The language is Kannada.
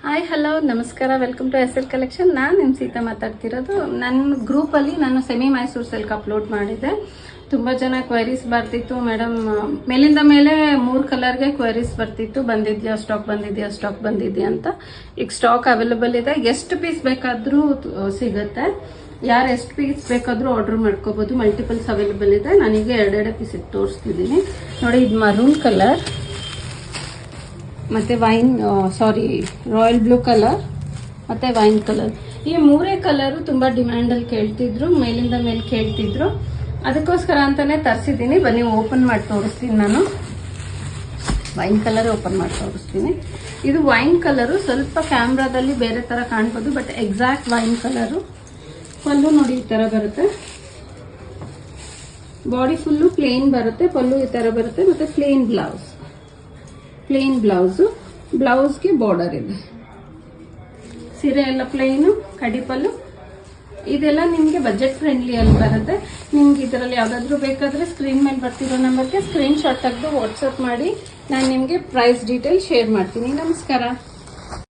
ಹಾಯ್ ಹಲೋ ನಮಸ್ಕಾರ, welcome to S L collection. ನಾನು ನಿಮ್ಮ ಸೀತಾ ಮಾತಾಡ್ತಿರೋದು. ನನ್ನ ಗ್ರೂಪಲ್ಲಿ ನಾನು ಸೆಮಿ ಮೈಸೂರು ಸಿಲ್ಕ್ ಅಪ್ಲೋಡ್ ಮಾಡಿದ್ದೆ. ತುಂಬ ಜನ ಕ್ವೈರೀಸ್ ಬರ್ತಿತ್ತು, ಮೇಡಮ್ ಮೇಲಿಂದ ಮೇಲೆ 3 ಕಲರ್ಗೆ ಕ್ವೈರೀಸ್ ಬರ್ತಿತ್ತು, ಬಂದಿದ್ಯಾ ಸ್ಟಾಕ್ ಬಂದಿದ್ಯಾ ಅಂತ. ಈಗ ಸ್ಟಾಕ್ ಅವೈಲೇಬಲ್ ಇದೆ, ಎಷ್ಟು ಪೀಸ್ ಬೇಕಾದರೂ ಸಿಗುತ್ತೆ. ಯಾರು ಎಷ್ಟು ಪೀಸ್ ಬೇಕಾದರೂ ಆರ್ಡರ್ ಮಾಡ್ಕೋಬೋದು. ಮಲ್ಟಿಪಲ್ಸ್ ಅವೈಲೇಬಲ್ ಇದೆ. ನಾನೀಗ ಎರಡೆರಡು ಪೀಸ್ ತೋರಿಸ್ತಿದ್ದೀನಿ ನೋಡಿ. ಇದು ಮರೂನ್ ಕಲರ್ ಮತ್ತು ರಾಯಲ್ ಬ್ಲೂ ಕಲರ್ ಮತ್ತು ವೈನ್ ಕಲರ್. ಈ 3 ಕಲರು ತುಂಬ ಡಿಮ್ಯಾಂಡಲ್ಲಿ ಕೇಳ್ತಿದ್ರು, ಮೇಲಿಂದ ಮೇಲೆ ಕೇಳ್ತಿದ್ರು. ಅದಕ್ಕೋಸ್ಕರ ಅಂತಲೇ ತರಿಸಿದ್ದೀನಿ. ಬನ್ನಿ ಓಪನ್ ಮಾಡಿ ತೋರಿಸ್ತೀನಿ. ನಾನು ವೈನ್ ಕಲರ್ ಓಪನ್ ಮಾಡಿ ತೋರಿಸ್ತೀನಿ. ಇದು ವೈನ್ ಕಲರು, ಸ್ವಲ್ಪ ಕ್ಯಾಮ್ರಾದಲ್ಲಿ ಬೇರೆ ಥರ ಕಾಣ್ಬೋದು, ಬಟ್ ಎಕ್ಸಾಕ್ಟ್ ವೈನ್ ಕಲರು. ಪಲ್ಲು ನೋಡಿ ಈ ಥರ ಬರುತ್ತೆ, ಬಾಡಿ ಫುಲ್ಲು ಪ್ಲೇನ್ ಬರುತ್ತೆ, ಪಲ್ಲು ಈ ಥರ ಬರುತ್ತೆ, ಮತ್ತು ಪ್ಲೇನ್ ಬ್ಲೌಸು, ಬ್ಲೌಸ್ಗೆ ಬಾರ್ಡರ್ ಇದೆ. ಸೀರೆ ಎಲ್ಲ ಪ್ಲೇನು, ಕಡಿಪಲ್ಲು. ಇದೆಲ್ಲ ನಿಮಗೆ ಬಜೆಟ್ ಫ್ರೆಂಡ್ಲಿಯಲ್ಲಿ ಬರುತ್ತೆ. ನಿಮ್ಗೆ ಇದರಲ್ಲಿ ಯಾವುದಾದ್ರೂ ಬೇಕಾದರೆ ಸ್ಕ್ರೀನ್ ಮೇಲೆ ಬರ್ತಿರೋ ನಂಬರ್ಗೆ ಸ್ಕ್ರೀನ್ ಶಾಟ್ ತೆಗೆದು ವಾಟ್ಸಪ್ ಮಾಡಿ, ನಾನು ನಿಮಗೆ ಪ್ರೈಸ್ ಡೀಟೇಲ್ ಶೇರ್ ಮಾಡ್ತೀನಿ. ನಮಸ್ಕಾರ.